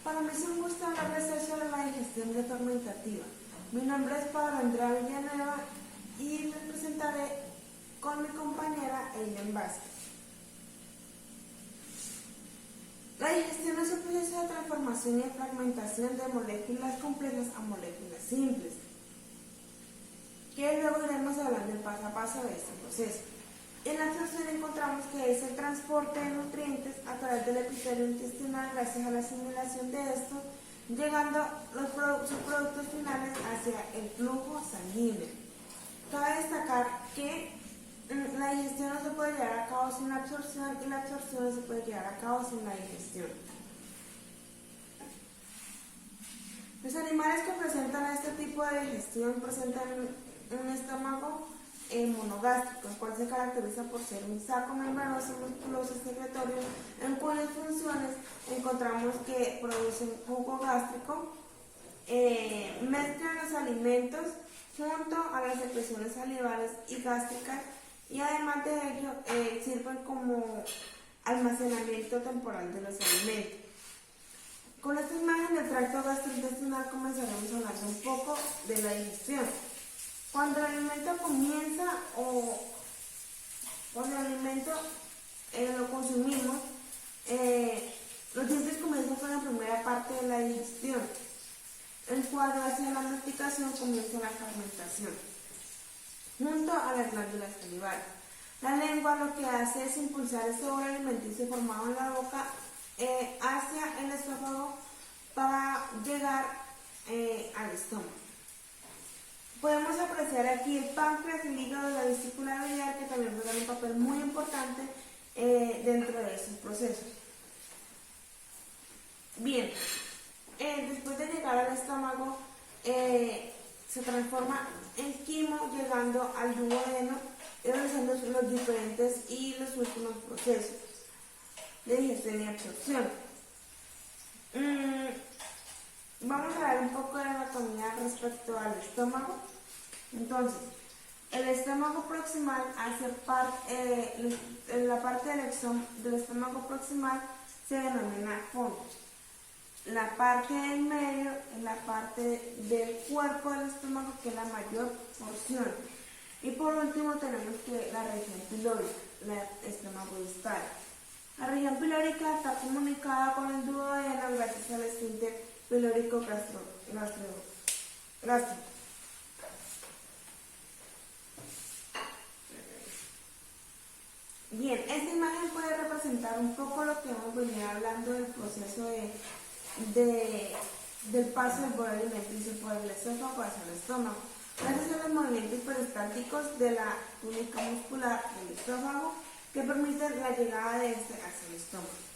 Para mí es un gusto hablarles sobre la digestión fermentativa. Mi nombre es Paola Andrea Villanueva y les presentaré con mi compañera Eileen Vázquez. La digestión es un proceso de transformación y fragmentación de moléculas complejas a moléculas simples, que luego iremos hablando en paso a paso de este proceso. En la absorción encontramos que es el transporte de nutrientes a través del epitelio intestinal gracias a la asimilación de estos, llegando sus productos finales hacia el flujo sanguíneo. Cabe destacar que la digestión no se puede llevar a cabo sin la absorción y la absorción no se puede llevar a cabo sin la digestión. Los animales que presentan este tipo de digestión presentan un estómago monogástrico, el cual se caracteriza por ser un saco membranoso musculoso secretorio en cuyas funciones encontramos que producen jugo gástrico, mezclan los alimentos junto a las secreciones salivales y gástricas y además de ello sirven como almacenamiento temporal de los alimentos. Con esta imagen del tracto gastrointestinal comenzaremos a hablar un poco de la digestión. Cuando el alimento comienza o cuando el alimento lo consumimos, los dientes comienzan con la primera parte de la digestión, el cual gracias a la masticación comienza la fermentación, junto a las glándulas salivales. La lengua lo que hace es impulsar el sabor alimenticio formado en la boca hacia el esófago para llegar al estómago. Podemos apreciar aquí el páncreas, el hígado y la vesícula biliar, que también juegan un papel muy importante dentro de esos procesos. Bien, después de llegar al estómago, se transforma en quimo, llegando al duodeno y realizando los diferentes y los últimos procesos de digestión y absorción. Vamos a ver un poco de anatomía respecto al estómago. Entonces, el estómago proximal hace la parte del estómago proximal se denomina fondo. La parte del medio es la parte del cuerpo del estómago, que es la mayor porción. Y por último tenemos que la región pilórica, el estómago distal. La región pilórica está comunicada con el duodeno gracias al esfínter pilórico gástrico. Bien, esta imagen puede representar un poco lo que hemos venido hablando del proceso del paso del bolo alimenticio por el esófago hacia el estómago, gracias a los movimientos peristálticos de la túnica muscular del esófago que permiten la llegada de este hacia el estómago.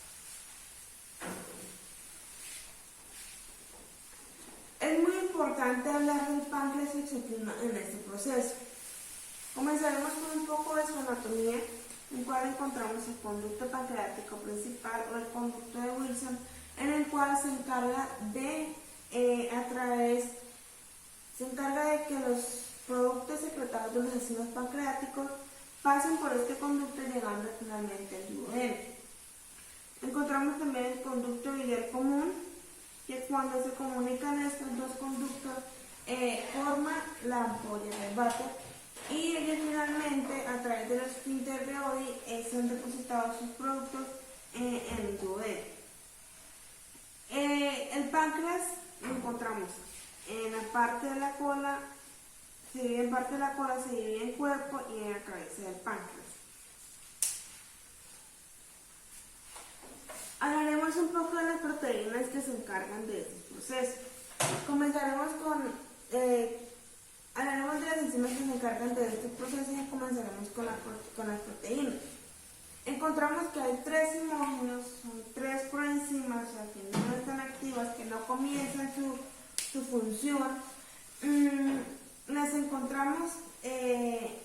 Es muy importante hablar del páncreas exocrino en este proceso. Comenzaremos con un poco de su anatomía, en el cual encontramos el conducto pancreático principal o el conducto de Wilson, en el cual se encarga de que los productos secretados de los enzimas pancreáticos pasen por este conducto llegando finalmente al duodeno. Encontramos también el conducto biliar común, que cuando se comunican estos dos conductos forma la ampolla del váter y ellos finalmente a través de los esfínteres de Oddi son depositados sus productos en el duodeno. El páncreas lo encontramos en la parte de la cola, se divide en cuerpo y en la cabeza del páncreas. Hablaremos un poco de las proteínas que se encargan de este proceso. Hablaremos de las enzimas que se encargan de este proceso y comenzaremos con las proteínas. Encontramos que hay tres simógenos, son tres proenzimas, o sea, que no están activas, que no comienzan su función. Las encontramos de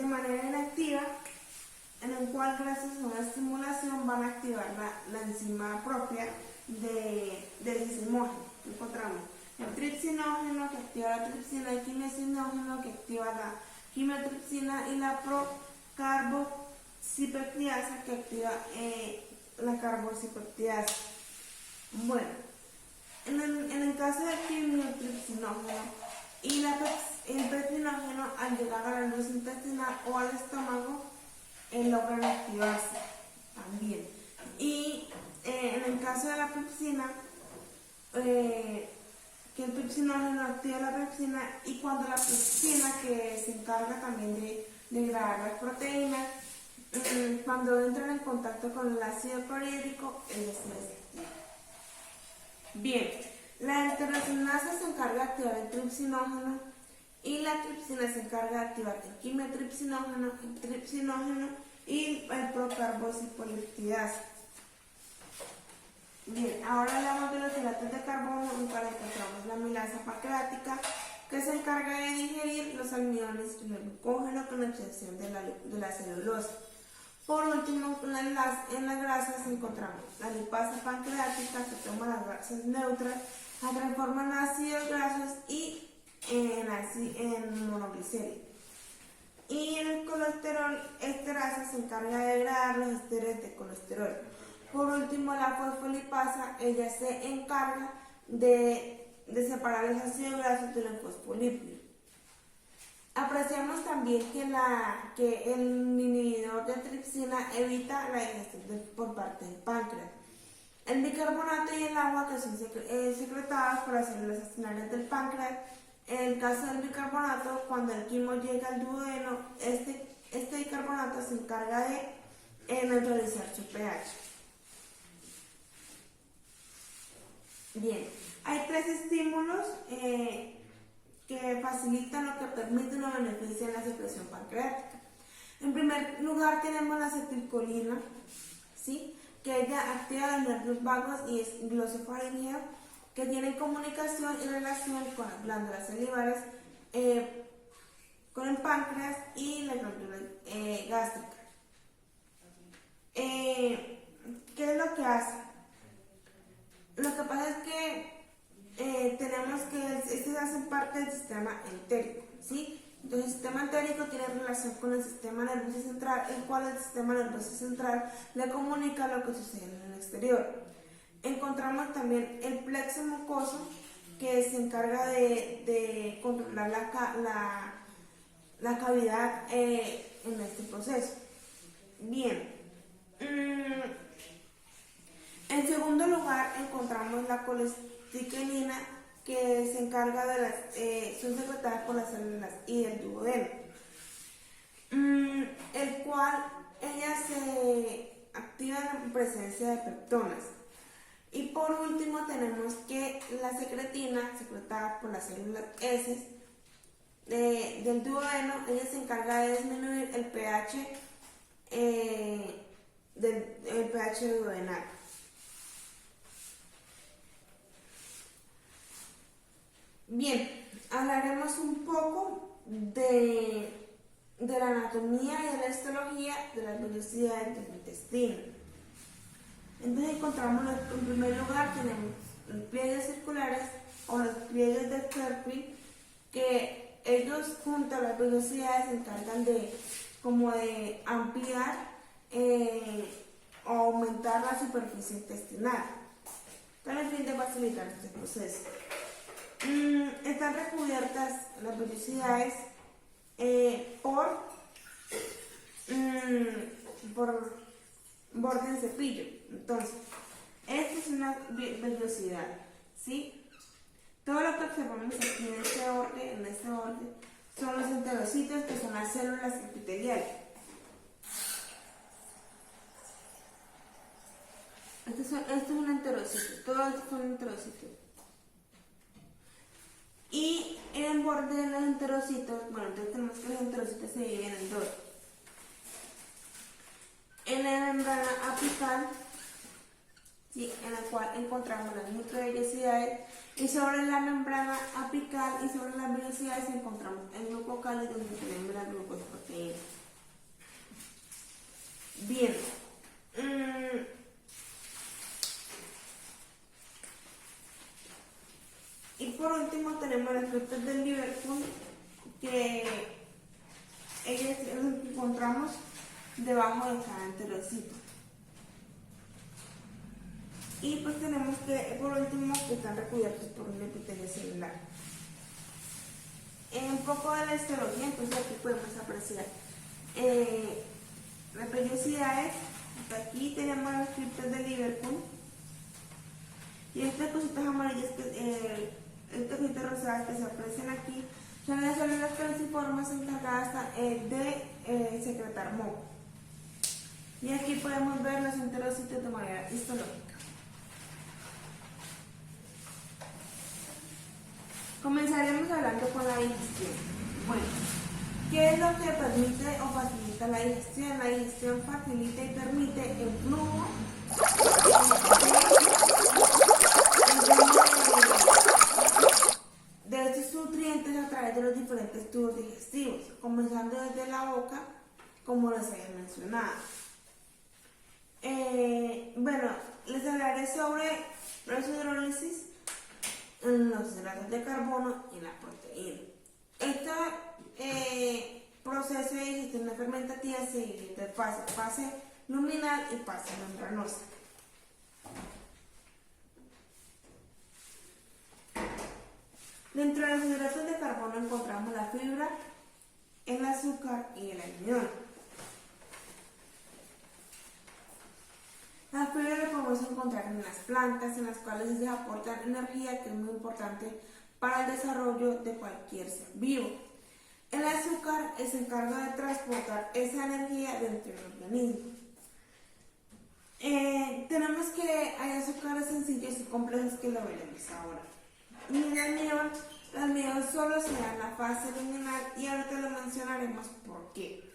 manera inactiva, en el cual gracias a una estimulación van a activar la enzima propia del simógeno. Encontramos el tripsinógeno, que activa la tripsina, el quimiosinógeno, que activa la quimiotripsina, y la procarbocipeptidasa, que activa la carboxipeptidasa. Bueno, en el caso del quimiotripsinógeno y el pepsinógeno, al llegar a la luz intestinal o al estómago, logran activarse también. Y en el caso de la pepsina, que el pepsinógeno activa la pepsina, y cuando la pepsina, que se encarga también de degradar las proteínas, cuando entran en contacto con el ácido clorhídrico, ella se desactiva. Bien, la enterocinasa se encarga de activar el tripsinógeno y la tripsina se encarga de activar el quimiotripsinógeno, el tripsinógeno y el procarbosipoliptidasa. Bien, ahora hablamos de los hidratos de carbono, en cual encontramos la amilasa pancreática, que se encarga de digerir los almidones y el glucógeno con excepción de la celulosa. Por último, en las grasas encontramos la lipasa pancreática, que toma las grasas neutras, la transforma en ácidos grasos y en monoglicéridos. Y en el colesterol, esterasa se encarga de degradar los esteres de colesterol. Por último, la fosfolipasa, ella se encarga de separar los ácidos grasos de los fosfolípidos. Apreciamos también que el inhibidor de tripsina evita la digestión por parte del páncreas. El bicarbonato y el agua, que son secretados por las células actinales del páncreas. En el caso del bicarbonato, cuando el quimo llega al duodeno, este bicarbonato se encarga de neutralizar su pH. Bien, hay tres estímulos que facilitan o que permiten o benefician la secreción pancreática. En primer lugar tenemos la acetilcolina, ¿sí?, que ella activa los nervios vagos y es glosofaringeo, que tienen comunicación y relación con las glándulas salivares, con el páncreas y la glándula gástrica. ¿Qué es lo que hace? Lo que pasa es que tenemos que estos hacen parte del sistema entérico, ¿sí? Entonces el sistema entérico tiene relación con el sistema nervioso central, el cual el sistema nervioso central le comunica lo que sucede en el exterior. Encontramos también el plexo mucoso, que se encarga de controlar la cavidad en este proceso. Bien. En segundo lugar encontramos la colesticinina, que se encarga son secretadas por las células y del duodeno, el cual ella se activa en presencia de peptonas. Y por último tenemos que la secretina, secretada por las células S del duodeno, ella se encarga de disminuir el pH el pH duodenal. Bien, hablaremos un poco de la anatomía y de la histología de las vellosidades del intestino. Entonces encontramos, en primer lugar, tenemos los pliegues circulares o los pliegues de Kerpin, que ellos junto a las vellosidades se encargan de ampliar o aumentar la superficie intestinal, con el fin de facilitar este proceso. Están recubiertas las vellosidades por borde en cepillo. Entonces, esta es una vellosidad, ¿sí? Todo lo que observamos aquí en este borde son los enterocitos, que son las células epiteliales. Esto es un enterocito, todos estos son enterocitos. Y en el borde de los enterocitos, bueno, entonces tenemos que los enterocitos se dividen en dos. En la membrana apical, ¿sí?, en la cual encontramos las microvellosidades, y sobre la membrana apical y sobre las vellosidades encontramos el glucocálido, donde tenemos la glucoproteína. Bien. Y por último tenemos las frutas del Liverpool, que ellas las encontramos debajo de cada enterocito. Y pues tenemos que, por último, que están recubiertos por un epitelio celular. Un poco de la histología, entonces aquí podemos apreciar las pellosidades. Aquí tenemos los criptos de Liverpool. Y estas cositas amarillas, estas cositas rosadas que se aprecian aquí, son las células calciformes encargadas de secretar moco. Y aquí podemos ver los enterocitos de manera histológica. Comenzaremos hablando con la digestión. Bueno, ¿qué es lo que permite o facilita la digestión? La digestión facilita y permite el flujo de estos nutrientes a través de los diferentes tubos digestivos, comenzando desde la boca, como les había mencionado. Bueno, les hablaré sobre la hidrólisis, los hidratos de carbono y la proteína. Este proceso de digestión fermentativa se divide en fase luminal y fase membranosa. Dentro de los hidratos de carbono encontramos la fibra, el azúcar y el almidón. Las fibras las podemos encontrar en las plantas, en las cuales se aportan energía, que es muy importante para el desarrollo de cualquier ser vivo. El azúcar se encarga de transportar esa energía dentro del organismo. Tenemos que hay azúcares sencillos y complejos que lo veremos ahora. Y el almidón solo se da en la fase luminal y ahorita lo mencionaremos por qué.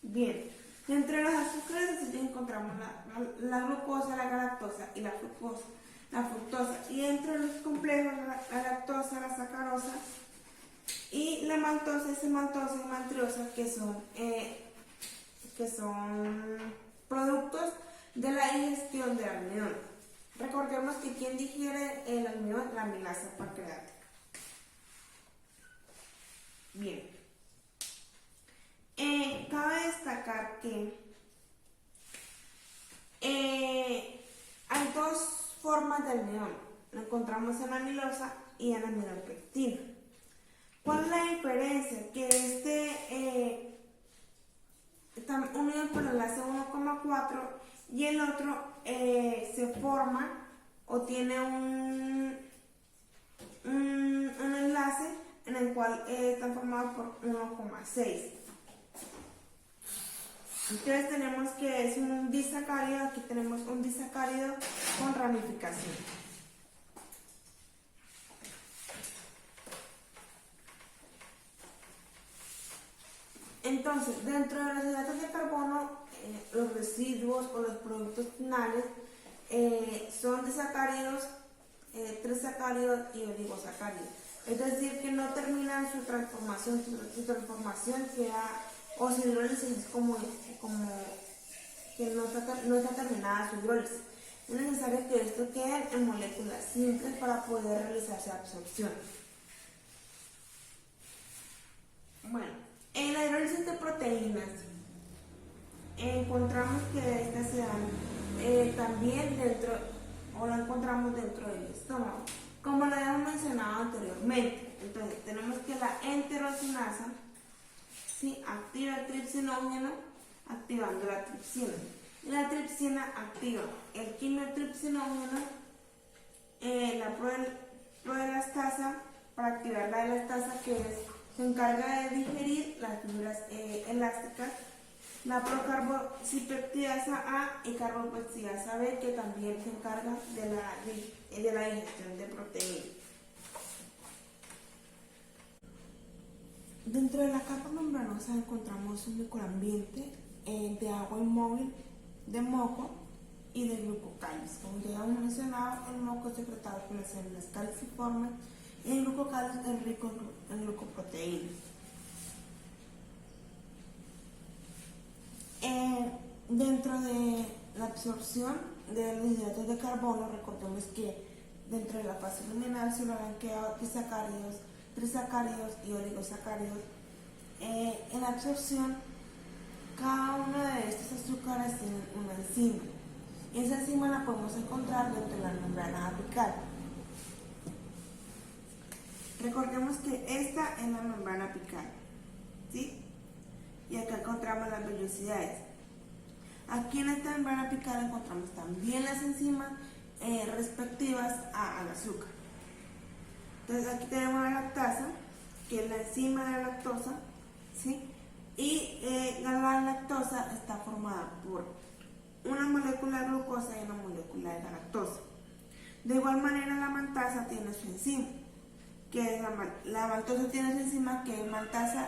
Bien, entre los azúcares sencillos encontramos la glucosa, la galactosa y la fructosa. Y entre los complejos, la lactosa, la sacarosa y la maltosa, sematosa y maltriosa, que son productos de la digestión del almidón. Recordemos que quien digiere el almidón, la amilasa pancreática. Bien. Cabe destacar que hay dos formas de almidón. Lo encontramos en amilosa y en amilopectina. ¿Cuál es la diferencia? Que está unido por el enlace 1,4 y el otro se forma o tiene un enlace en el cual están formados por 1,6. Entonces tenemos que es un disacárido, aquí tenemos un disacárido con ramificación. Entonces, dentro de los hidratos de carbono, los residuos o los productos finales son disacáridos, trisacáridos y oligosacáridos. Es decir, que no terminan su transformación queda, o su hidrólisis es como que no está terminada su hidrólisis. Es necesario que esto quede en moléculas simples para poder realizar su absorción. Bueno, en la hidrólisis de proteínas encontramos que estas se dan también la encontramos dentro del estómago, como lo habíamos mencionado anteriormente. Entonces tenemos que la enterocinasa activa el tripsinógeno activando la tripsina. Y la tripsina activa el quimiotripsinógeno, la proelastasa para activar la elastasa que se encarga de digerir las fibras elásticas, la procarbocipeptidasa A y carbopeptidasa B, que también se encarga de la digestión de proteínas. Dentro de la capa membranosa encontramos un microambiente de agua inmóvil, de moco y de glucocáliz. Como ya hemos mencionado, el moco es secretado por las células calciformes y el glucocáliz es rico en glucoproteínas. Dentro de la absorción de los hidratos de carbono, recordemos que dentro de la fase luminal se nos han quedado trisacáridos y oligosacáridos. En la absorción, cada uno de estos azúcares tiene una enzima y esa enzima la podemos encontrar dentro de la membrana apical. Recordemos que esta es la membrana apical, ¿sí? Y acá encontramos las vellosidades. Aquí en esta membrana apical encontramos también las enzimas respectivas al azúcar. Entonces aquí tenemos la lactasa, que es la enzima de la lactosa, ¿sí? Y la lactosa está formada por una molécula de glucosa y una molécula de galactosa. De igual manera la maltasa tiene su enzima, que es la maltosa tiene su enzima, que es maltasa,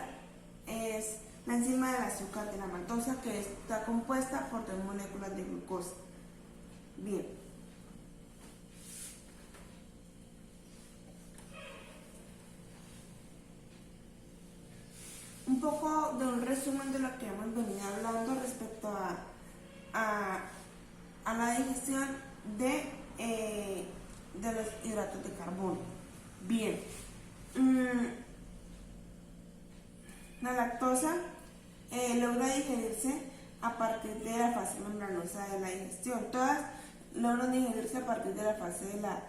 es la enzima del azúcar de la maltosa, que está compuesta por 3 moléculas de glucosa. Bien. Un poco de un resumen de lo que hemos venido hablando respecto a la digestión de los hidratos de carbono. Bien, la lactosa logra digerirse a partir de la fase membranosa de la digestión. Todas logran digerirse a partir de la fase de la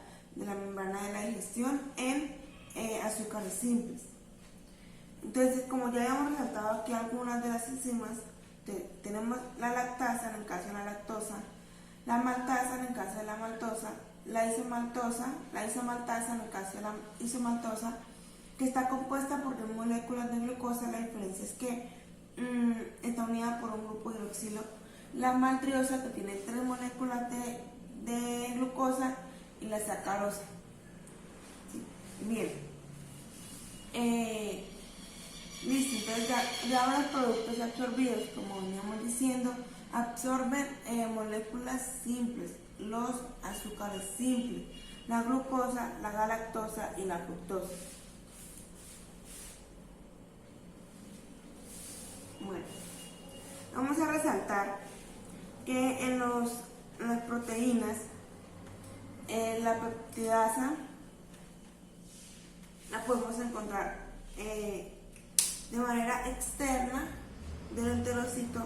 membrana de la digestión en azúcares simples. Entonces, como ya habíamos resaltado aquí algunas de las enzimas, tenemos la lactasa en el caso de la lactosa, la maltasa en el caso de la maltosa, la isomaltasa en el caso de la isomaltosa, que está compuesta por 3 moléculas de glucosa. La diferencia es que está unida por un grupo hidroxilo. La maltriosa, que tiene 3 moléculas de glucosa, y la sacarosa. ¿Sí? Bien. Listo, entonces ya los productos absorbidos, como veníamos diciendo, absorben moléculas simples, los azúcares simples, la glucosa, la galactosa y la fructosa. Bueno, vamos a resaltar que en las proteínas, la peptidasa la podemos encontrar de manera externa del enterocito,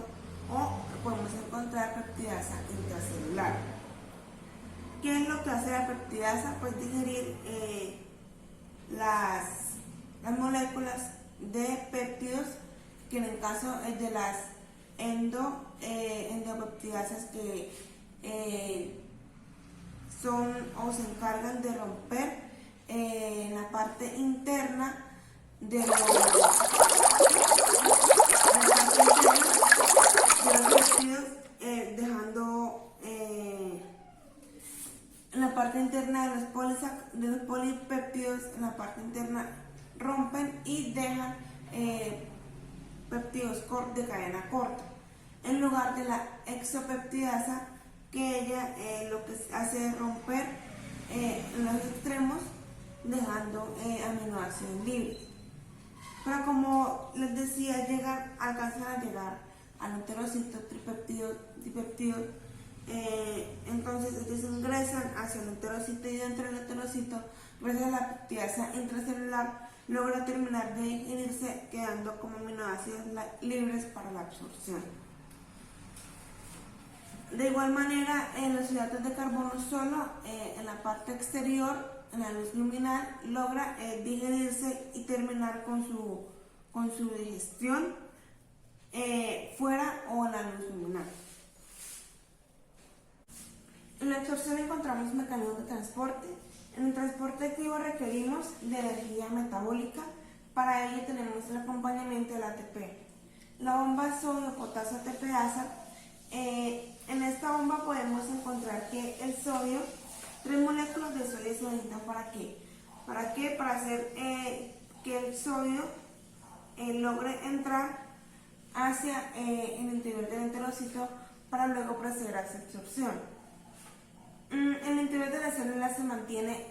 o podemos encontrar peptidasa intracelular. ¿Qué es lo que hace la peptidasa? Pues digerir las moléculas de péptidos, que en el caso es de las endopeptidasas, que son o se encargan de romper en la parte interna de los péptidos, dejando en la parte interna de los polipéptidos, en la parte interna rompen y dejan péptidos de cadena corta, en lugar de la exopeptidasa, que ella lo que hace es romper en los extremos, dejando aminoácidos libres. Pero como les decía, alcanzan a llegar al enterocito, tripéptidos, dipéptidos, entonces ellos ingresan hacia el enterocito, y dentro del enterocito, gracias a la peptidasa intracelular, logra terminar de digerirse, quedando como aminoácidos libres para la absorción. De igual manera, en los hidratos de carbono, solo en la parte exterior, en la luz luminal, logra digerirse y terminar con su digestión fuera o en la luz luminal. En la absorción encontramos mecanismos de transporte. En el transporte activo requerimos de energía metabólica. Para ello tenemos el acompañamiento del ATP. La bomba sodio-potasio ATPasa. En esta bomba podemos encontrar que el sodio, 3 moléculas de sodio se necesitan. ¿Para qué? Para hacer que el sodio logre entrar hacia el interior del enterocito, para luego proceder a su absorción. El interior de la célula se mantiene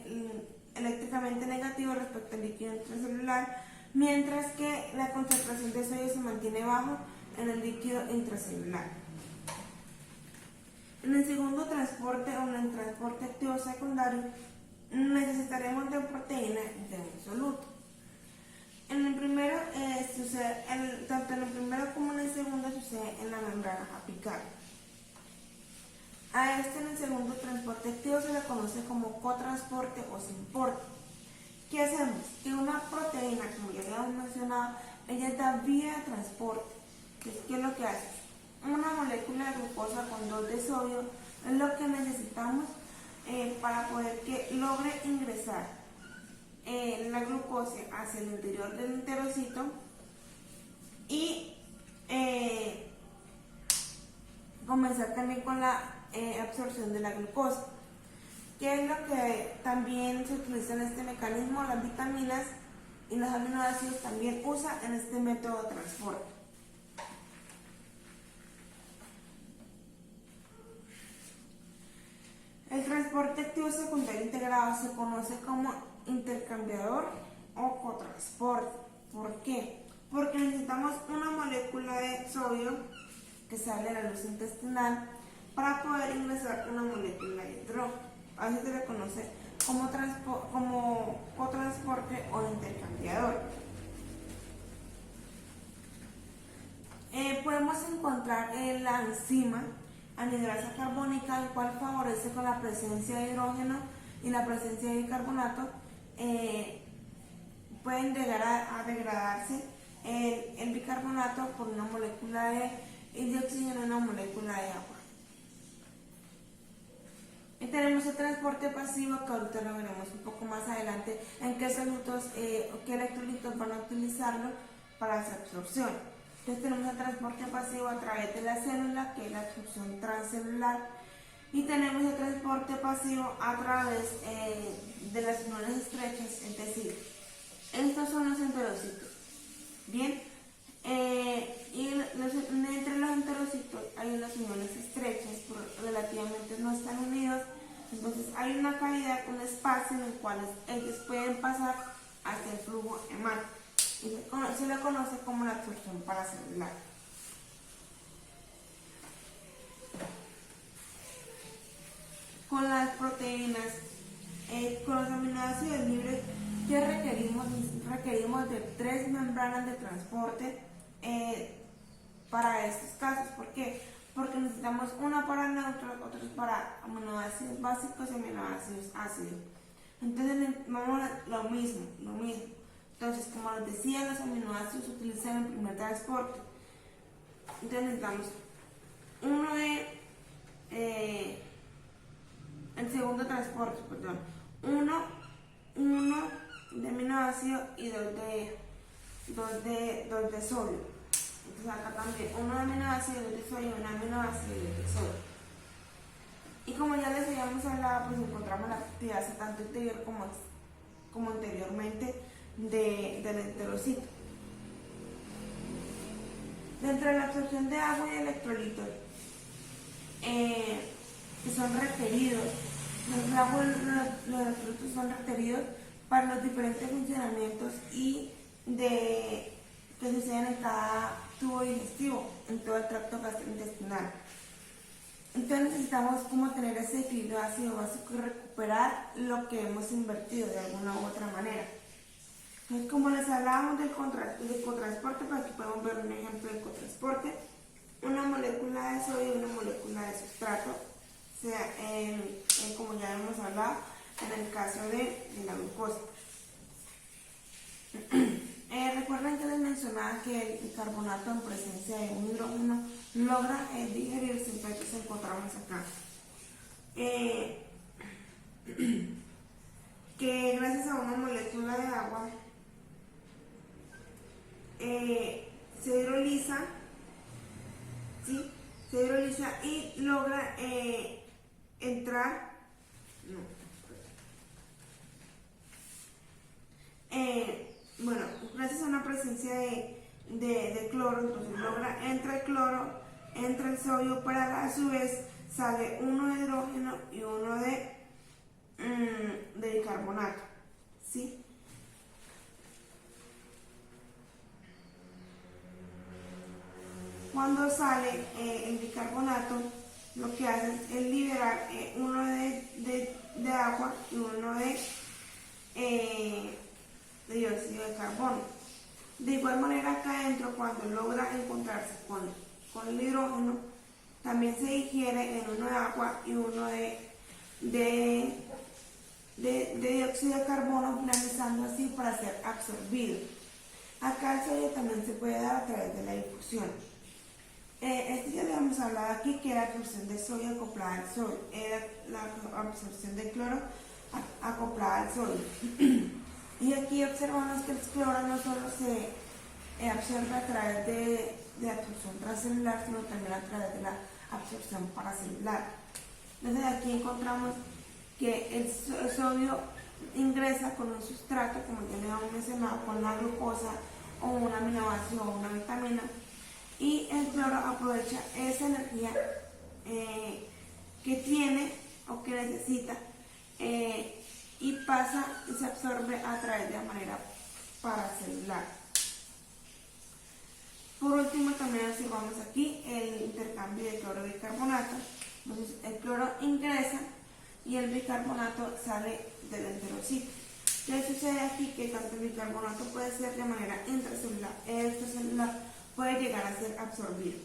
eléctricamente negativo respecto al líquido intracelular, mientras que la concentración de sodio se mantiene bajo en el líquido intracelular. En el segundo transporte, o en el transporte activo secundario, necesitaremos de proteína de un soluto. En el primero tanto en el primero como en el segundo sucede en la membrana apical. A este, en el segundo transporte activo, se le conoce como cotransporte o simporte. ¿Qué hacemos? Que una proteína, como ya habíamos mencionado, ella da vía de transporte. ¿Qué es lo que hace? Una molécula de glucosa con 2 de sodio es lo que necesitamos para poder que logre ingresar la glucosa hacia el interior del enterocito y comenzar también con la absorción de la glucosa. ¿Qué es lo que también se utiliza en este mecanismo? Las vitaminas y los aminoácidos también usan en este método de transporte. El transporte activo secundario integrado se conoce como intercambiador o cotransporte. ¿Por qué? Porque necesitamos una molécula de sodio que sale a la luz intestinal para poder ingresar una molécula de hidrógeno. A veces se le conoce como cotransporte o intercambiador. Podemos encontrar la enzima anhidrasa carbónica, el cual favorece con la presencia de hidrógeno y la presencia de bicarbonato. Pueden llegar a degradarse el bicarbonato por una molécula de oxígeno y una molécula de agua. Y tenemos el transporte pasivo, que ahorita lo veremos un poco más adelante, en qué solutos, qué electrolitos van a utilizarlo para su absorción. Entonces tenemos el transporte pasivo a través de la célula, que es la absorción transcelular, y tenemos el transporte pasivo a través de las uniones estrechas, es decir, estos son los enterocitos. Bien, y entre los enterocitos hay unas uniones estrechas, pero relativamente no están unidos, entonces hay una cavidad, un espacio en el cual ellos pueden pasar hacia el flujo hemático. Y se le conoce como la absorción paracelular. Con las proteínas, con los aminoácidos libres, que requerimos de 3 membranas de transporte para estos casos. ¿Por qué? Porque necesitamos una para neutros, otros para aminoácidos básicos y aminoácidos ácidos. Entonces vamos a lo mismo. Entonces, como les decía, los aminoácidos se utilizan en el primer transporte. Entonces necesitamos el segundo transporte, perdón, uno de aminoácido y dos de sodio. Entonces acá también uno de aminoácido, 2 de sodio, un aminoácido y 2 de sodio. Y como ya les habíamos hablado, pues encontramos la actividad tanto interior como anteriormente del enterocito. Dentro de la absorción de agua y electrolitos que son requeridos, los electrolitos son requeridos para los diferentes funcionamientos y que suceden en cada tubo digestivo, en todo el tracto gastrointestinal. Entonces necesitamos como tener ese equilibrio ácido básico y recuperar lo que hemos invertido de alguna u otra manera. Entonces, como les hablábamos del cotransporte, pues aquí podemos ver un ejemplo de cotransporte: una molécula de sodio y una molécula de sustrato, o sea, como ya hemos hablado, en el caso de la glucosa. Recuerden que les mencionaba que el carbonato en presencia de un hidrógeno logra digerirse, entonces encontramos acá que gracias a una molécula de agua se hidroliza, ¿sí? Se hidroliza y logra entrar, bueno, gracias a una presencia de cloro, entonces entra el cloro, entra el sodio, pero a su vez sale uno de hidrógeno y uno de bicarbonato, ¿sí? Cuando sale el bicarbonato, lo que hace es liberar uno de agua y uno de dióxido de carbono. De igual manera acá adentro, cuando logra encontrarse con el hidrógeno, También se digiere en uno de agua y uno de dióxido de carbono, finalizando así para ser absorbido. Acá el sodio también se puede dar a través de la difusión. Ya habíamos hablado aquí, que era la absorción de sodio acoplada al sodio, era la absorción de cloro acoplada al sodio. Y aquí observamos que el cloro no solo se absorbe a través de absorción transcelular, sino también a través de la absorción paracelular. Entonces aquí encontramos que el sodio ingresa con un sustrato, como ya le habíamos mencionado, con la glucosa o un aminoácido o una vitamina, y el cloro aprovecha esa energía que tiene o que necesita y pasa y se absorbe a través de la manera paracelular. Por último, también observamos aquí el intercambio de cloro y bicarbonato. Entonces el cloro ingresa y el bicarbonato sale del enterocito. ¿Qué sucede aquí? Que tanto el bicarbonato puede ser de manera intracelular e extracelular, puede llegar a ser absorbido.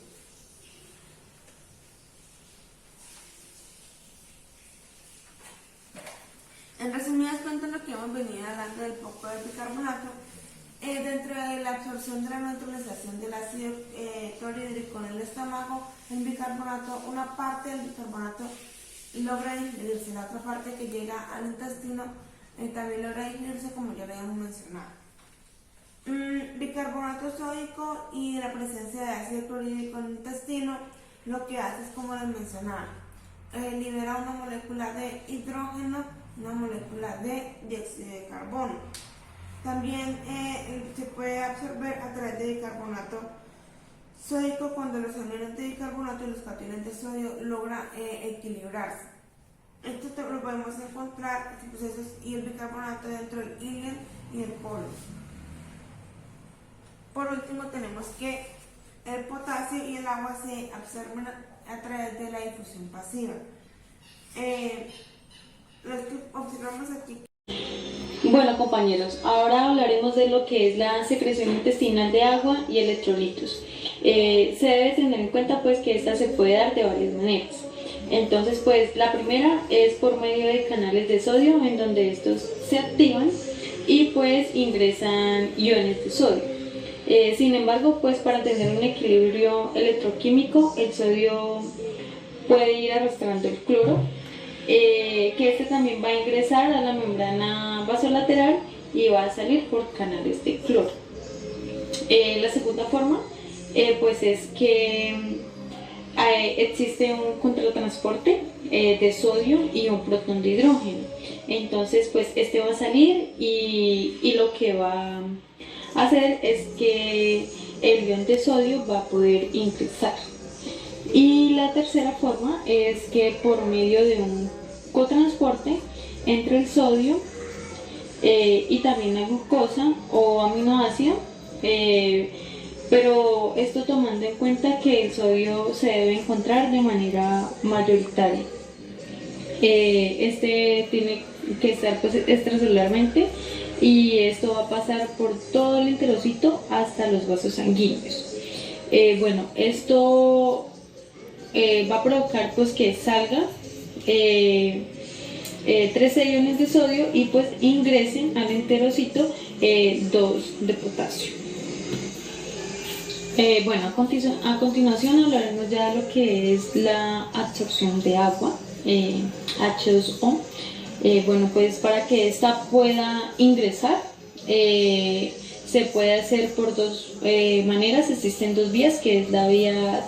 En resumidas cuentas, lo que hemos venido hablando del poco del bicarbonato, dentro de la absorción de la neutralización del ácido clorhídrico en el estómago, el bicarbonato, una parte del bicarbonato logra digerirse, la otra parte que llega al intestino también logra digerirse, como ya lo habíamos mencionado. Bicarbonato sódico y la presencia de ácido clorhídrico en el intestino, lo que hace es, como les mencionaba, libera una molécula de hidrógeno, una molécula de dióxido de carbono. También se puede absorber a través de bicarbonato sódico cuando los aniones de bicarbonato y los cationes de sodio logran equilibrarse. Esto lo podemos encontrar en procesos y el bicarbonato dentro del hilo y el polo. Por último, tenemos que el potasio y el agua se absorben a través de la difusión pasiva. Lo que observamos aquí. Bueno, compañeros, ahora hablaremos de lo que es la secreción intestinal de agua y electrolitos. Se debe tener en cuenta pues que esta se puede dar de varias maneras. Entonces, pues la primera es por medio de canales de sodio, en donde estos se activan y pues ingresan iones de sodio. Sin embargo, pues para tener un equilibrio electroquímico, el sodio puede ir arrastrando el cloro, que este también va a ingresar a la membrana vasolateral y va a salir por canales de cloro. La segunda forma pues es que existe un contratransporte de sodio y un protón de hidrógeno. Entonces pues este va a salir y lo que va a hacer es que el ion de sodio va a poder ingresar. Y la tercera forma es que por medio de un cotransporte entre el sodio y también la glucosa o aminoácido, pero esto tomando en cuenta que el sodio se debe encontrar de manera mayoritaria. Este tiene que estar pues extracelularmente y esto va a pasar por todo el enterocito hasta los vasos sanguíneos. Bueno, esto va a provocar pues que salga 13 iones de sodio y pues ingresen al enterocito 2 de potasio. Bueno, a continuación hablaremos ya de lo que es la absorción de agua, H2O. Bueno, pues para que esta pueda ingresar se puede hacer por dos maneras. Existen dos vías, que es la vía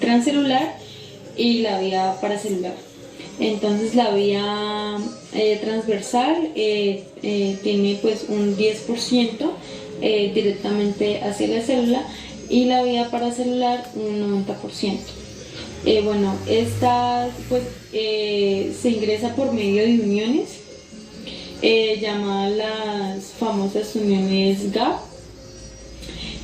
transcelular y la vía paracelular. Entonces la vía transversal tiene pues un 10% directamente hacia la célula y la vía paracelular un 90%. Bueno, esta pues se ingresa por medio de uniones llamadas las famosas uniones GAP,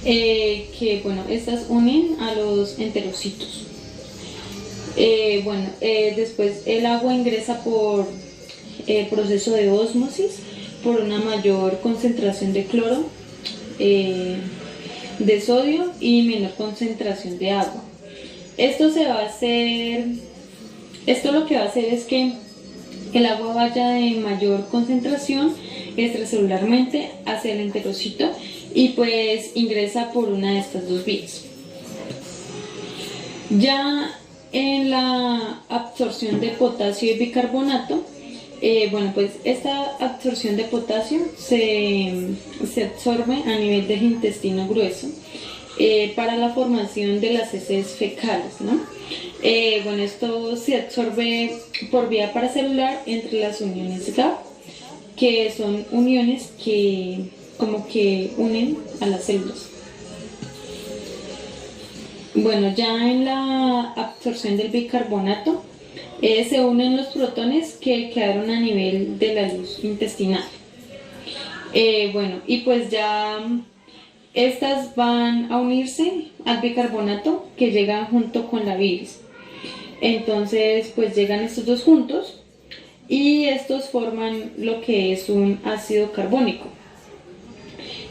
que bueno, estas unen a los enterocitos. Después el agua ingresa por proceso de ósmosis por una mayor concentración de cloro, de sodio y menor concentración de agua. esto se va a hacer, esto lo que va a hacer es que el agua vaya de mayor concentración extracelularmente hacia el enterocito y pues ingresa por una de estas dos vías. Ya en la absorción de potasio y bicarbonato, bueno, pues esta absorción de potasio se absorbe a nivel del intestino grueso para la formación de las heces fecales, ¿no? Bueno, esto se absorbe por vía paracelular entre las uniones GAP, que son uniones que como que unen a las células. Bueno, ya en la absorción del bicarbonato se unen los protones que quedaron a nivel de la luz intestinal. Bueno, y pues ya estas van a unirse al bicarbonato que llega junto con la bilis. Entonces, pues llegan estos dos juntos y estos forman lo que es un ácido carbónico.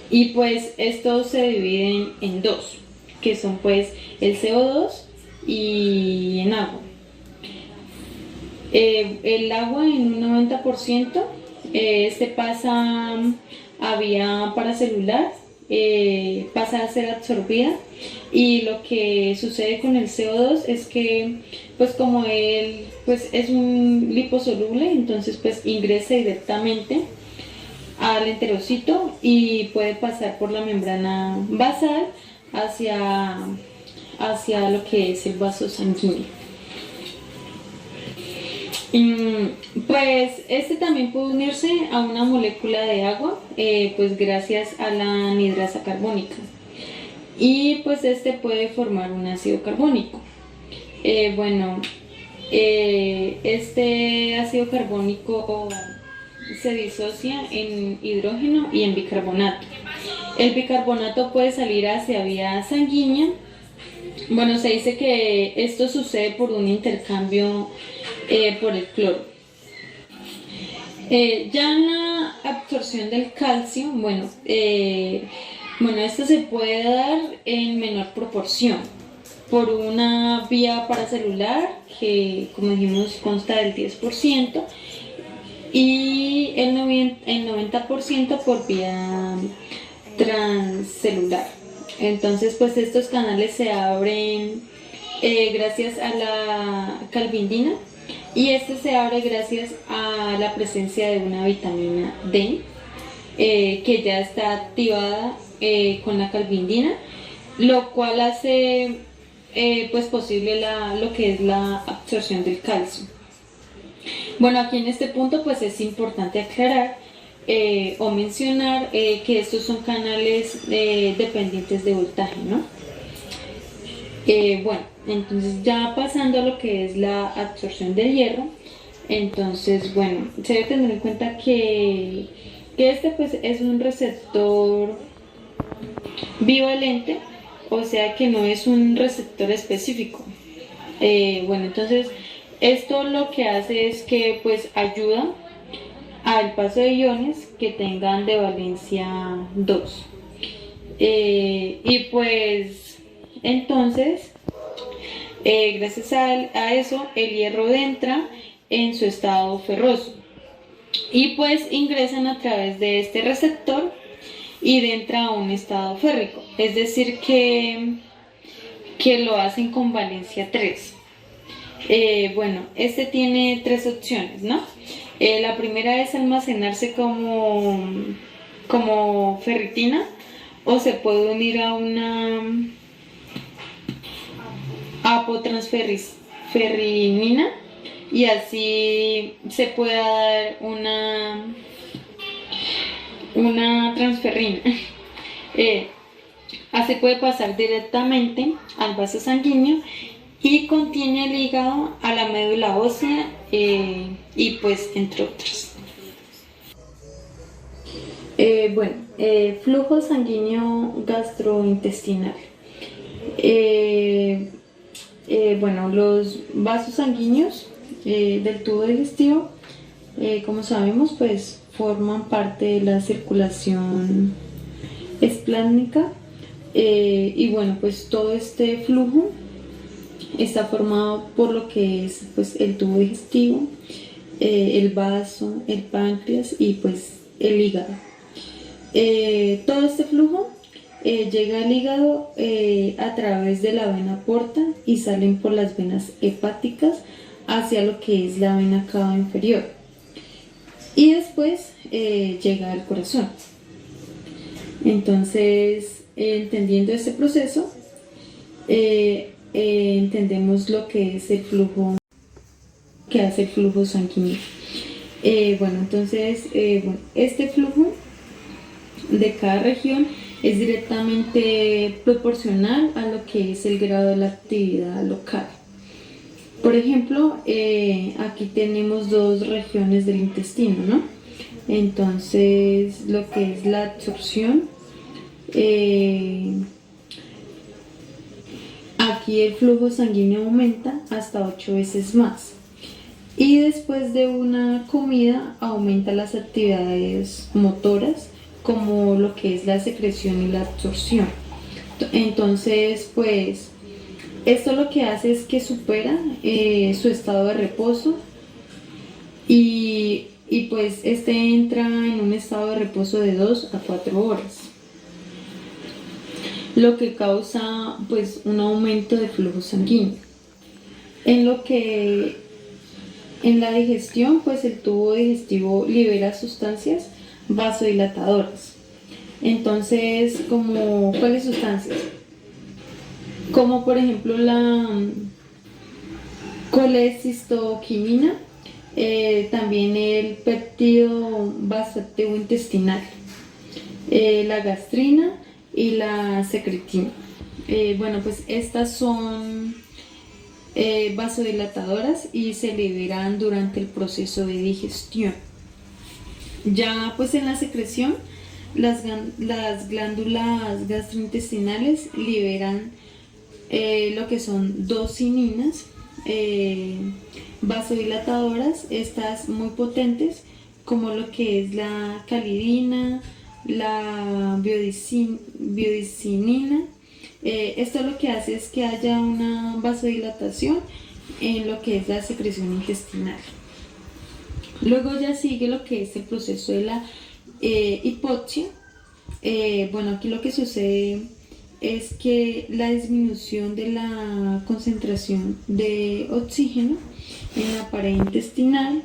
Y pues estos se dividen en dos, que son pues el CO2 y en agua. El agua en un 90% este pasa a vía paracelular, pasa a ser absorbida, y lo que sucede con el CO2 es que pues como él pues es un liposoluble, entonces pues ingresa directamente al enterocito y puede pasar por la membrana basal hacia lo que es el vaso sanguíneo. Pues este también puede unirse a una molécula de agua, pues gracias a la anhidrasa carbónica, y pues este puede formar un ácido carbónico. Bueno, este ácido carbónico se disocia en hidrógeno y en bicarbonato. El bicarbonato puede salir hacia vía sanguínea. Bueno, se dice que esto sucede por un intercambio por el cloro. Ya en la absorción del calcio, bueno, esto se puede dar en menor proporción por una vía paracelular que, como dijimos, consta del 10%, y el 90% por vía transcelular. Entonces pues estos canales se abren gracias a la calvindina, y este se abre gracias a la presencia de una vitamina D que ya está activada con la calvindina, lo cual hace pues posible lo que es la absorción del calcio. Bueno, aquí en este punto pues es importante aclarar o mencionar que estos son canales dependientes de voltaje, ¿no? Bueno, entonces ya pasando a lo que es la absorción del hierro, entonces bueno, se debe tener en cuenta que este pues es un receptor bivalente, o sea que no es un receptor específico. Bueno, entonces esto lo que hace es que pues ayuda al paso de iones que tengan de valencia 2. Y pues entonces gracias a eso el hierro entra en su estado ferroso y pues ingresan a través de este receptor y entra a un estado férrico, es decir que lo hacen con valencia 3. Bueno, este tiene tres opciones, ¿no? La primera es almacenarse como ferritina, o se puede unir a una apotransferrinina y así se puede dar una transferrina. Así puede pasar directamente al vaso sanguíneo y contiene el hígado, a la médula ósea y pues entre otros. Flujo sanguíneo gastrointestinal. Los vasos sanguíneos del tubo digestivo, como sabemos, pues forman parte de la circulación esplásmica, y bueno, pues todo este flujo está formado por lo que es pues el tubo digestivo, el vaso, el páncreas y pues el hígado. Todo este flujo llega al hígado a través de la vena porta y salen por las venas hepáticas hacia lo que es la vena cava inferior. Y después llega al corazón. Entonces, entendiendo este proceso, entendemos lo que es el flujo, que hace el flujo sanguíneo. Este flujo de cada región es directamente proporcional a lo que es el grado de la actividad local. Por ejemplo, aquí tenemos dos regiones del intestino, ¿no? Entonces, lo que es la absorción, aquí el flujo sanguíneo aumenta hasta 8 veces más. Y después de una comida aumenta las actividades motoras, como lo que es la secreción y la absorción. Entonces, pues, esto lo que hace es que supera su estado de reposo y pues este entra en un estado de reposo de 2 a 4 horas, lo que causa pues un aumento de flujo sanguíneo. En la digestión, pues el tubo digestivo libera sustancias vasodilatadoras. Entonces, ¿cuáles sustancias? Como por ejemplo la colecistoquinina, también el péptido vasoactivo intestinal, la gastrina y la secretina. Pues estas son vasodilatadoras y se liberan durante el proceso de digestión. Ya pues en la secreción, las glándulas gastrointestinales liberan lo que son dos cininas vasodilatadoras, estas muy potentes, como lo que es la calidina, la biodicinina. Esto lo que hace es que haya una vasodilatación en lo que es la secreción intestinal. Luego ya sigue lo que es el proceso de la hipoxia. Aquí lo que sucede es que la disminución de la concentración de oxígeno en la pared intestinal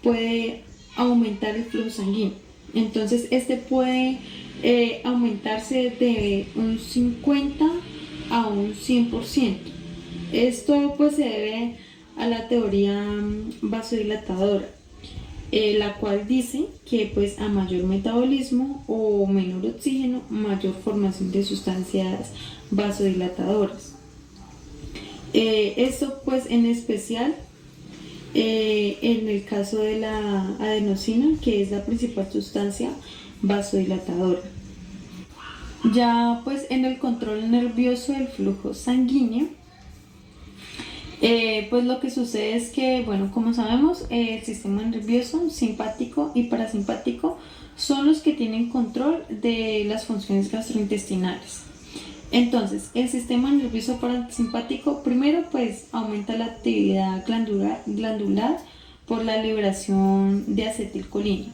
puede aumentar el flujo sanguíneo. Entonces este puede aumentarse de un 50 a un 100%. Esto pues se debe a la teoría vasodilatadora, la cual dice que pues a mayor metabolismo o menor oxígeno, mayor formación de sustancias vasodilatadoras. Esto pues en especial en el caso de la adenosina, que es la principal sustancia vasodilatadora. Ya pues en el control nervioso del flujo sanguíneo, pues lo que sucede es que, como sabemos, el sistema nervioso simpático y parasimpático son los que tienen control de las funciones gastrointestinales. Entonces, el sistema nervioso parasimpático primero pues aumenta la actividad glandular por la liberación de acetilcolina,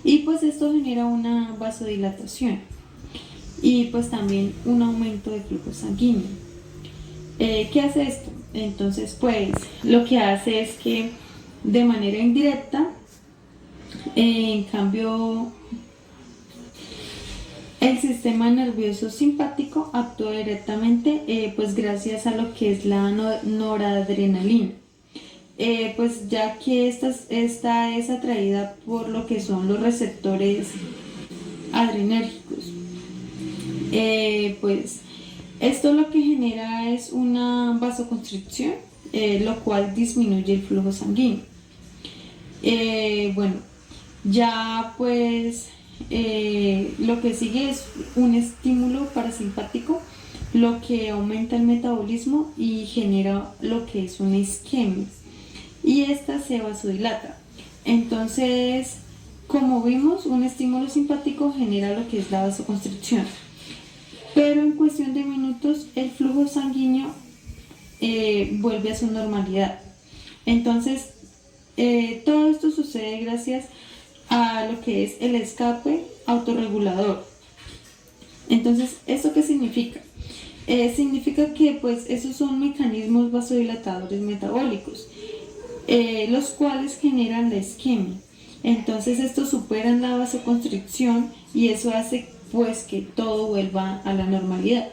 y pues esto genera una vasodilatación y pues también un aumento de flujo sanguíneo. ¿Qué hace esto? Entonces pues lo que hace es que de manera indirecta, en cambio, el sistema nervioso simpático actúa directamente pues gracias a lo que es la noradrenalina, pues ya que esta es atraída por lo que son los receptores adrenérgicos. Pues esto lo que genera es una vasoconstricción, lo cual disminuye el flujo sanguíneo. Ya pues lo que sigue es un estímulo parasimpático, lo que aumenta el metabolismo y genera lo que es una isquemia, y esta se vasodilata. Entonces, como vimos, un estímulo simpático genera lo que es la vasoconstricción, pero en cuestión de minutos el flujo sanguíneo vuelve a su normalidad. Entonces, todo esto sucede gracias a lo que es el escape autorregulador. Entonces, ¿esto qué significa? Significa que pues esos son mecanismos vasodilatadores metabólicos, los cuales generan la isquemia. Entonces estos superan la vasoconstricción y eso hace pues que todo vuelva a la normalidad.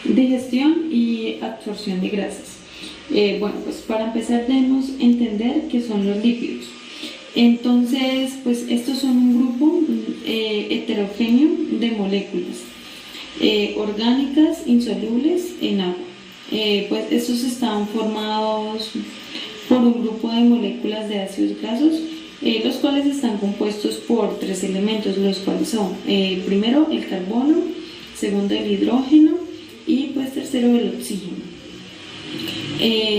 Digestión y absorción de grasas. Bueno, pues para empezar debemos entender qué son los lípidos. Entonces, pues estos son un grupo heterogéneo de moléculas orgánicas insolubles en agua. Pues estos están formados por un grupo de moléculas de ácidos grasos, los cuales están compuestos por 3 elementos, los cuales son primero el carbono, segundo el hidrógeno y pues tercero el oxígeno.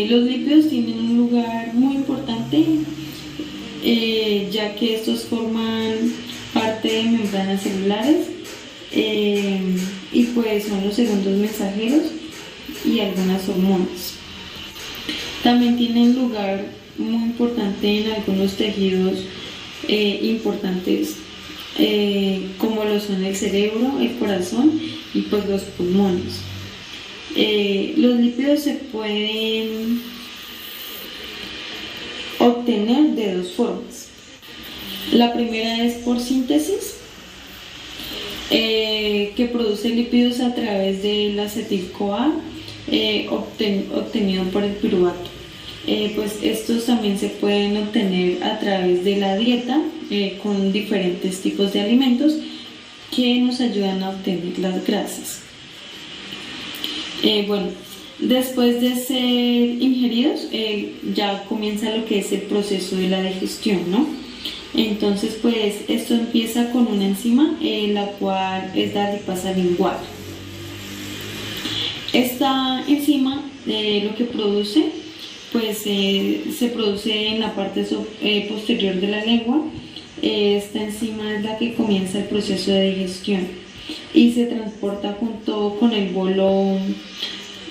Los lípidos tienen un lugar muy importante, ya que estos forman parte de membranas celulares y pues son los segundos mensajeros y algunas hormonas. También tienen lugar muy importante en algunos tejidos importantes como lo son el cerebro, el corazón y pues los pulmones. Los lípidos se pueden obtener de 2 formas. La primera es por síntesis, que produce lípidos a través del acetil-CoA obtenido por el piruvato. Pues estos también se pueden obtener a través de la dieta con diferentes tipos de alimentos que nos ayudan a obtener las grasas. Bueno, después de ser ingeridos ya comienza lo que es el proceso de la digestión, ¿no? Entonces pues esto empieza con una enzima la cual es la lipasa lingual. Esta enzima lo que produce pues se produce en la parte posterior de la lengua. Esta enzima es la que comienza el proceso de digestión y se transporta junto con el bolo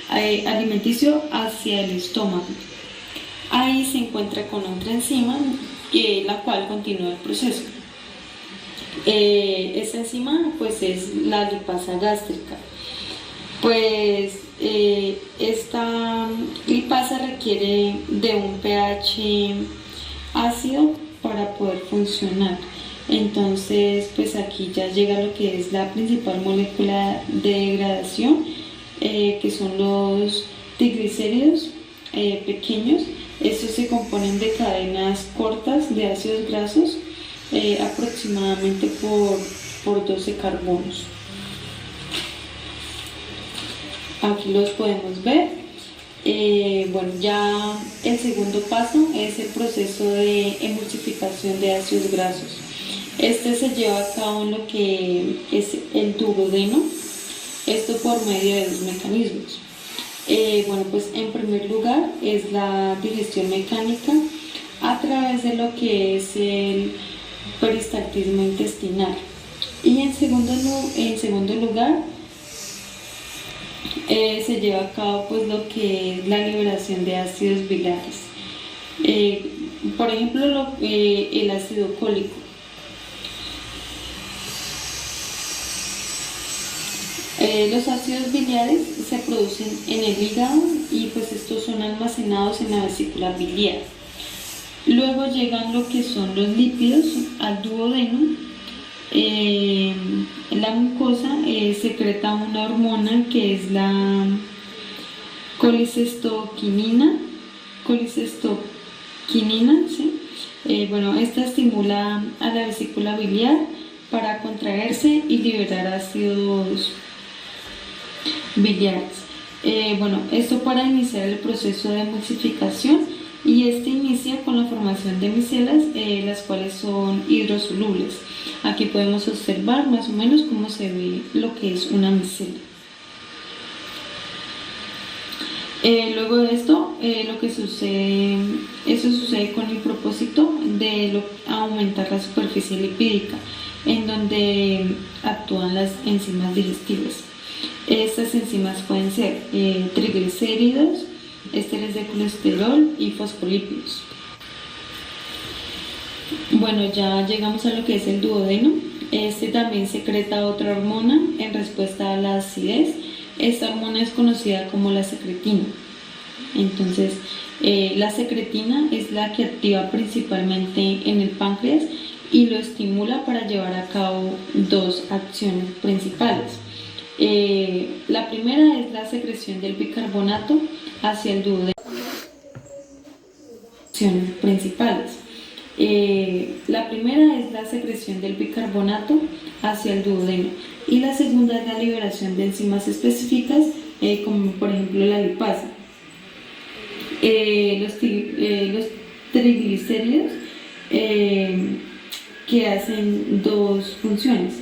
alimenticio hacia el estómago. Ahí se encuentra con otra enzima la cual continúa el proceso. Esta enzima pues es la lipasa gástrica. Pues esta lipasa requiere de un pH ácido para poder funcionar. Entonces pues aquí ya llega lo que es la principal molécula de degradación, que son los triglicéridos pequeños. Estos se componen de cadenas cortas de ácidos grasos, aproximadamente por 12 carbonos. Aquí los podemos ver. Bueno, ya el segundo paso es el proceso de emulsificación de ácidos grasos. Este se lleva a cabo en lo que es el duodeno, esto por medio de 2 mecanismos. Bueno, pues en primer lugar es la digestión mecánica a través de lo que es el peristaltismo intestinal, y en segundo lugar se lleva a cabo pues lo que es la liberación de ácidos biliares, por ejemplo el ácido cólico. Los ácidos biliares se producen en el hígado y pues estos son almacenados en la vesícula biliar. Luego llegan lo que son los lípidos al duodeno. La mucosa secreta una hormona que es la colicistoquinina, ¿sí? Bueno, esta estimula a la vesícula biliar para contraerse y liberar ácidos biliares. Bueno, esto para iniciar el proceso de emulsificación, y este inicia con la formación de micelas, las cuales son hidrosolubles. Aquí podemos observar más o menos cómo se ve lo que es una micela. Luego de esto, lo que sucede, eso sucede con el propósito de aumentar la superficie lipídica, en donde actúan las enzimas digestivas. Estas enzimas pueden ser triglicéridos, ésteres de colesterol y fosfolípidos. Bueno, ya llegamos a lo que es el duodeno. Este también secreta otra hormona en respuesta a la acidez. Esta hormona es conocida como la secretina. Entonces, la secretina es la que activa principalmente en el páncreas y lo estimula para llevar a cabo dos acciones principales. La primera es la secreción del bicarbonato hacia el duodeno. Acciones principales. La primera es la secreción del bicarbonato hacia el duodeno y la segunda es la liberación de enzimas específicas, como por ejemplo la lipasa. Los triglicéridos que hacen dos funciones,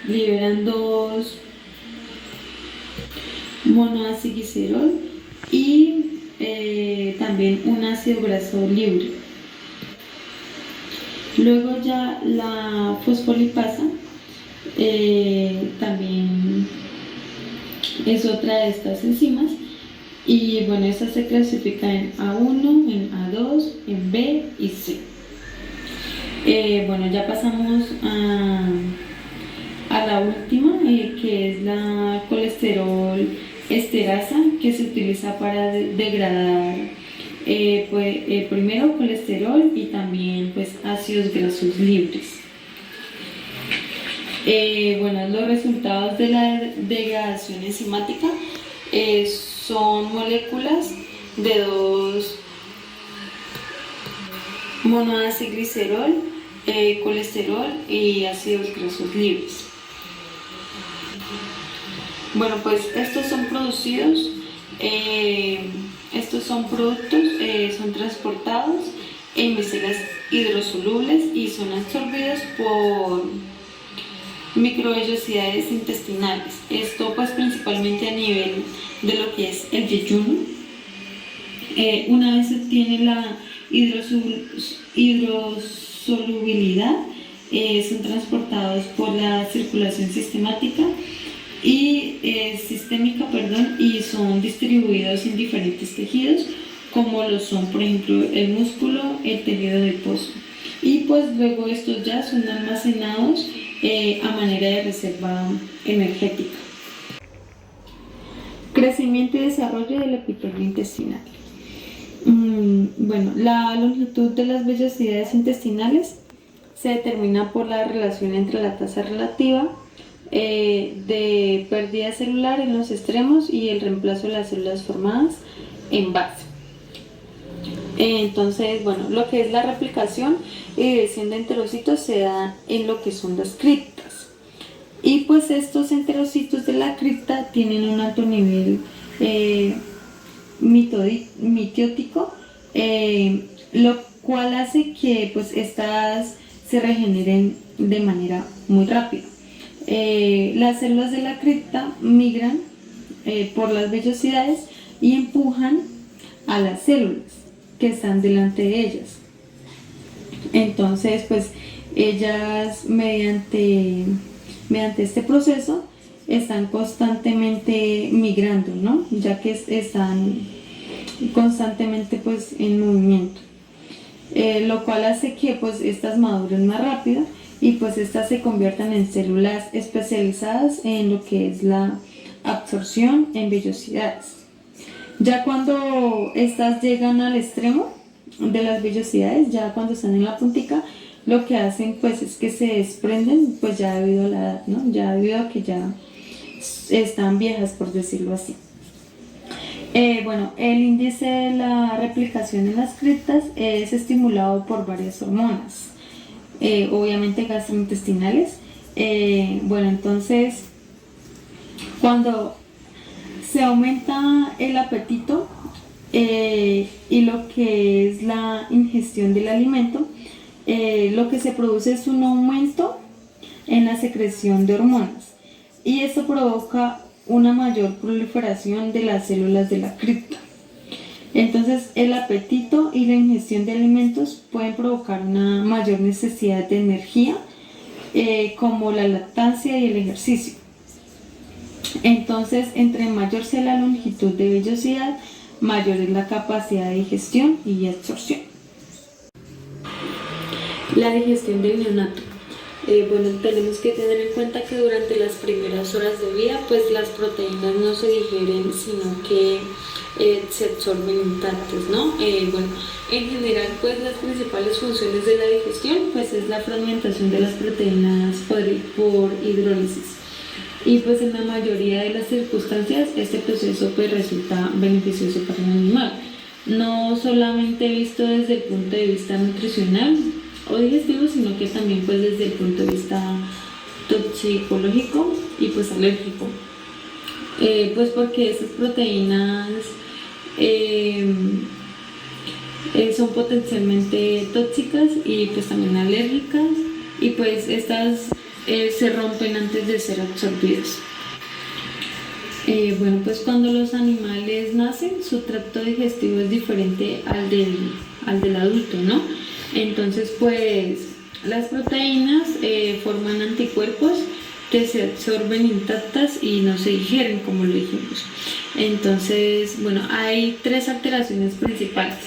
liberan dos monoacilglicerol y también un ácido graso libre. Luego ya la fosfolipasa también es otra de estas enzimas y bueno, esta se clasifica en A1, en A2, en B y C. Bueno, ya pasamos a la última, que es la colesterol esterasa, que se utiliza para degradar primero colesterol y también pues ácidos grasos libres. Bueno, los resultados de la degradación enzimática son moléculas de dos monoacilglicerol, colesterol y ácidos grasos libres. Bueno, pues estos son producidos, estos son productos, son transportados en micelas hidrosolubles y son absorbidos por microvellosidades intestinales. Esto pues principalmente a nivel de lo que es el yeyuno. Una vez se obtiene la hidrosolubilidad, son transportados por la circulación sistémica y son distribuidos en diferentes tejidos, como lo son por ejemplo el músculo, el tejido adiposo, y pues luego estos ya son almacenados a manera de reserva energética. Crecimiento y desarrollo del epitelio intestinal. Bueno, la longitud de las vellosidades intestinales se determina por la relación entre la tasa relativa de pérdida celular en los extremos y el reemplazo de las células formadas en base. Entonces, bueno, lo que es la replicación y división de enterocitos se da en lo que son las criptas. Y pues estos enterocitos de la cripta tienen un alto nivel mitotico, lo cual hace que pues estas se regeneren de manera muy rápida. Las células de la cripta migran por las vellosidades y empujan a las células que están delante de ellas. Entonces pues ellas mediante este proceso están constantemente migrando, ¿no? Ya que están constantemente pues en movimiento, lo cual hace que pues estas maduren más rápido y pues estas se conviertan en células especializadas en lo que es la absorción en vellosidades. Ya cuando estas llegan al extremo de las vellosidades, ya cuando están en la puntica, lo que hacen pues es que se desprenden, pues ya debido a la edad, ¿no? Ya debido a que ya están viejas, por decirlo así. Bueno, el índice de la replicación en las criptas es estimulado por varias hormonas, obviamente gastrointestinales. Bueno, entonces cuando se aumenta el apetito y lo que es la ingestión del alimento, lo que se produce es un aumento en la secreción de hormonas y esto provoca una mayor proliferación de las células de la cripta. Entonces el apetito y la ingestión de alimentos pueden provocar una mayor necesidad de energía, como la lactancia y el ejercicio. Entonces, entre mayor sea la longitud de vellosidad, mayor es la capacidad de digestión y absorción. La digestión del neonato. Bueno, tenemos que tener en cuenta que durante las primeras horas de vida, pues las proteínas no se digieren, sino que se absorben intactas, ¿no? Bueno, en general, pues las principales funciones de la digestión, pues es la fragmentación de las proteínas por hidrólisis. Y pues en la mayoría de las circunstancias, este proceso pues resulta beneficioso para el animal. No solamente visto desde el punto de vista nutricional o digestivo, sino que también pues desde el punto de vista toxicológico y pues alérgico, pues porque estas proteínas son potencialmente tóxicas y pues también alérgicas, y pues estas se rompen antes de ser absorbidas. Bueno, pues cuando los animales nacen, su tracto digestivo es diferente al del adulto, ¿no? Entonces, pues las proteínas forman anticuerpos que se absorben intactas y no se digieren, como lo dijimos. Entonces, bueno, hay tres alteraciones principales.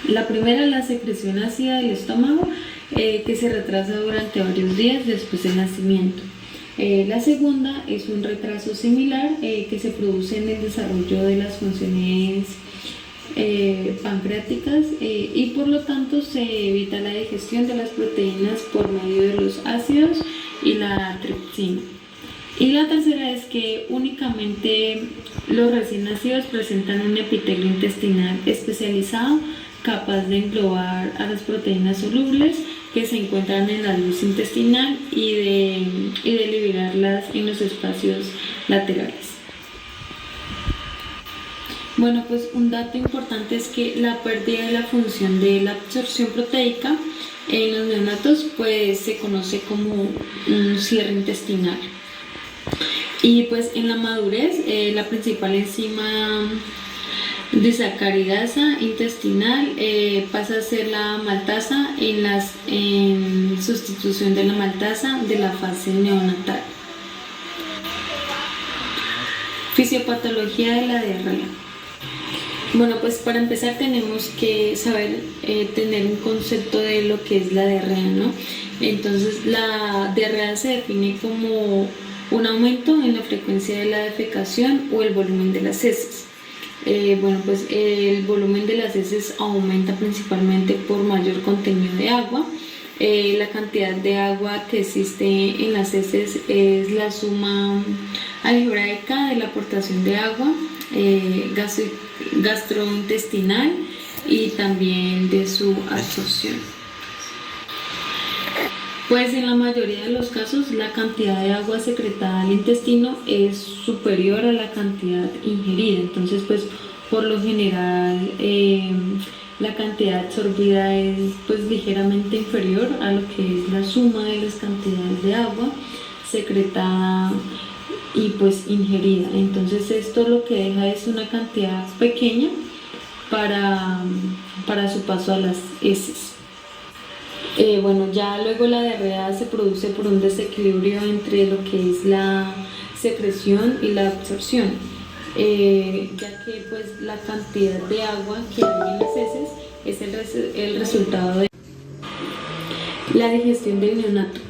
La primera es la secreción ácida del estómago, que se retrasa durante varios días después del nacimiento. La segunda es un retraso similar que se produce en el desarrollo de las funciones pancreáticas, y por lo tanto se evita la digestión de las proteínas por medio de los ácidos y la tripsina. Y la tercera es que únicamente los recién nacidos presentan un epitelio intestinal especializado capaz de englobar a las proteínas solubles que se encuentran en la luz intestinal y de liberarlas en los espacios laterales. Bueno, pues un dato importante es que la pérdida de la función de la absorción proteica en los neonatos pues se conoce como un cierre intestinal. Y pues en la madurez la principal enzima desacaridasa intestinal pasa a ser la maltasa en sustitución de la maltasa de la fase neonatal. Fisiopatología de la diarrea. Bueno, pues para empezar tenemos que saber tener un concepto de lo que es la diarrea, ¿no? Entonces la diarrea se define como un aumento en la frecuencia de la defecación o el volumen de las heces. Bueno, pues el volumen de las heces aumenta principalmente por mayor contenido de agua. La cantidad de agua que existe en las heces es la suma algebraica de la aportación de agua gastrointestinal y también de su absorción. Pues en la mayoría de los casos la cantidad de agua secretada al intestino es superior a la cantidad ingerida. Entonces, pues por lo general la cantidad absorbida es pues ligeramente inferior a lo que es la suma de las cantidades de agua secretada y pues ingerida. Entonces esto lo que deja es una cantidad pequeña para su paso a las heces. Bueno, ya luego la diarrea se produce por un desequilibrio entre lo que es la secreción y la absorción, ya que pues la cantidad de agua que hay en las heces es el resultado de la digestión del neonato.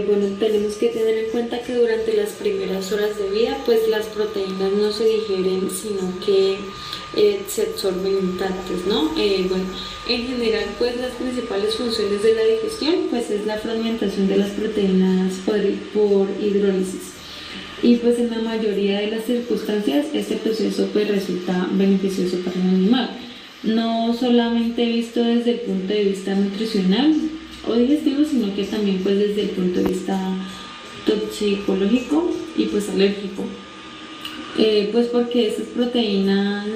Bueno, tenemos que tener en cuenta que durante las primeras horas de vida, pues las proteínas no se digieren, sino que se absorben intactas, ¿no? Bueno, en general, pues las principales funciones de la digestión, pues es la fragmentación de las proteínas por hidrólisis. Y pues en la mayoría de las circunstancias, este proceso pues resulta beneficioso para el animal. No solamente visto desde el punto de vista nutricional o digestivo, sino que también pues desde el punto de vista toxicológico y pues alérgico, pues porque estas proteínas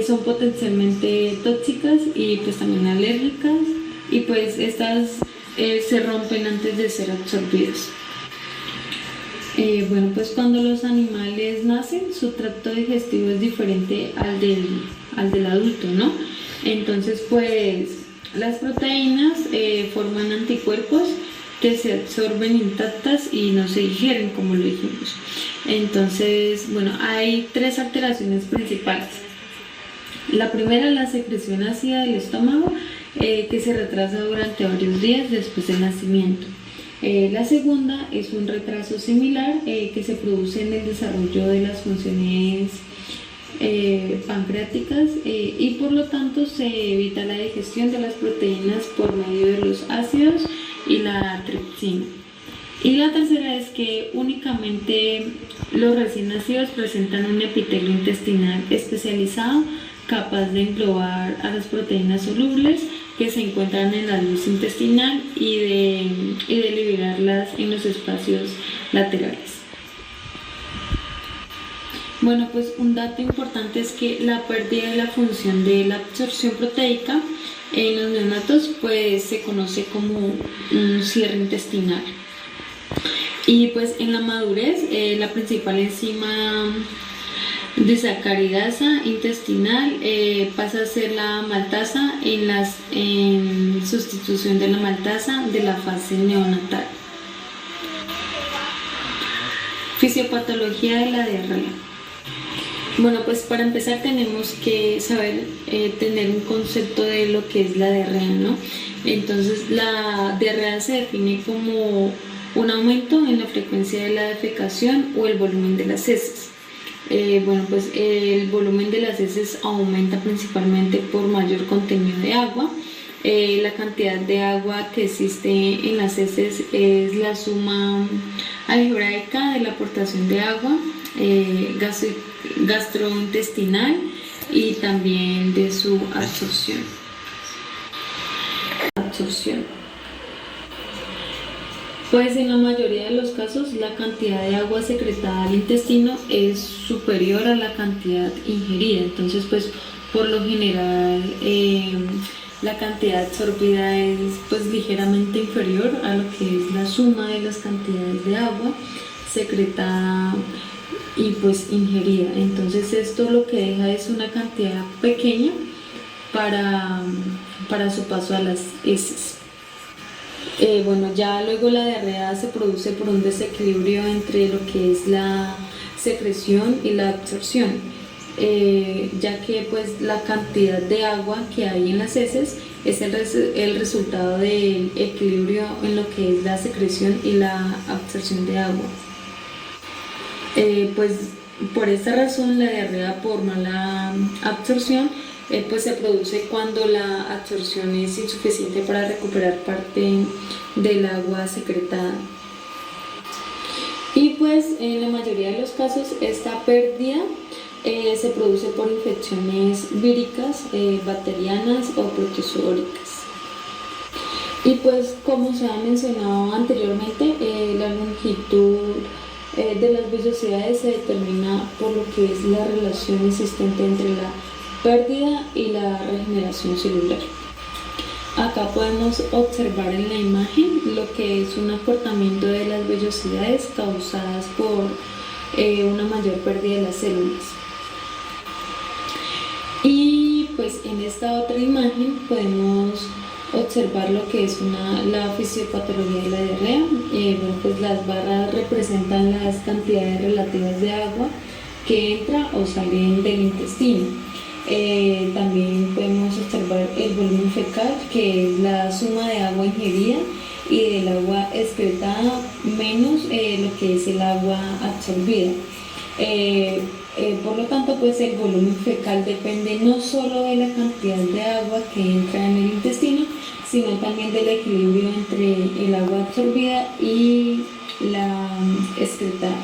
son potencialmente tóxicas y pues también alérgicas, y pues estas se rompen antes de ser absorbidas. Bueno, pues cuando los animales nacen, su tracto digestivo es diferente al del adulto, ¿no? Entonces, pues las proteínas forman anticuerpos que se absorben intactas y no se digieren, como lo dijimos. Entonces, bueno, hay 3 alteraciones principales. La primera es la secreción ácida del estómago, que se retrasa durante varios días después del nacimiento. La segunda es un retraso similar que se produce en el desarrollo de las funciones pancreáticas y por lo tanto se evita la digestión de las proteínas por medio de los ácidos y la tripsina. Y la tercera es que únicamente los recién nacidos presentan un epitelio intestinal especializado capaz de englobar a las proteínas solubles que se encuentran en la luz intestinal y de liberarlas en los espacios laterales. Bueno, pues un dato importante es que la pérdida de la función de la absorción proteica en los neonatos pues se conoce como un cierre intestinal. Y pues en la madurez la principal enzima desacaridasa intestinal pasa a ser la maltasa en sustitución de la maltasa de la fase neonatal. Fisiopatología de la diarrea. Bueno, pues para empezar tenemos que saber tener un concepto de lo que es la diarrea, ¿no? Entonces la diarrea se define como un aumento en la frecuencia de la defecación o el volumen de las heces. Bueno, pues el volumen de las heces aumenta principalmente por mayor contenido de agua. La cantidad de agua que existe en las heces es la suma algebraica de la aportación de agua gastrointestinal y también de su absorción. Pues en la mayoría de los casos la cantidad de agua secretada al intestino es superior a la cantidad ingerida, entonces pues por lo general la cantidad absorbida es pues ligeramente inferior a lo que es la suma de las cantidades de agua secretada y pues ingerida. Entonces esto lo que deja es una cantidad pequeña para su paso a las heces. Bueno, ya luego la diarrea se produce por un desequilibrio entre lo que es la secreción y la absorción, ya que pues la cantidad de agua que hay en las heces es el resultado del equilibrio en lo que es la secreción y la absorción de agua. Pues por esta razón la diarrea por mala absorción pues se produce cuando la absorción es insuficiente para recuperar parte del agua secretada. Y pues en la mayoría de los casos esta pérdida se produce por infecciones víricas, bacterianas o protozoóricas. Y pues como se ha mencionado anteriormente, la longitud de las vellosidades se determina por lo que es la relación existente entre la pérdida y la regeneración celular. Acá podemos observar en la imagen lo que es un acortamiento de las vellosidades causadas por una mayor pérdida de las células. Y pues en esta otra imagen podemos observar lo que es la fisiopatología de la diarrea. Bueno, pues las barras representan las cantidades relativas de agua que entra o salen del intestino. También podemos observar el volumen fecal, que es la suma de agua ingerida y del agua excretada menos lo que es el agua absorbida. Por lo tanto, pues el volumen fecal depende no solo de la cantidad de agua que entra en el intestino, sino también del equilibrio entre el agua absorbida y la excretada.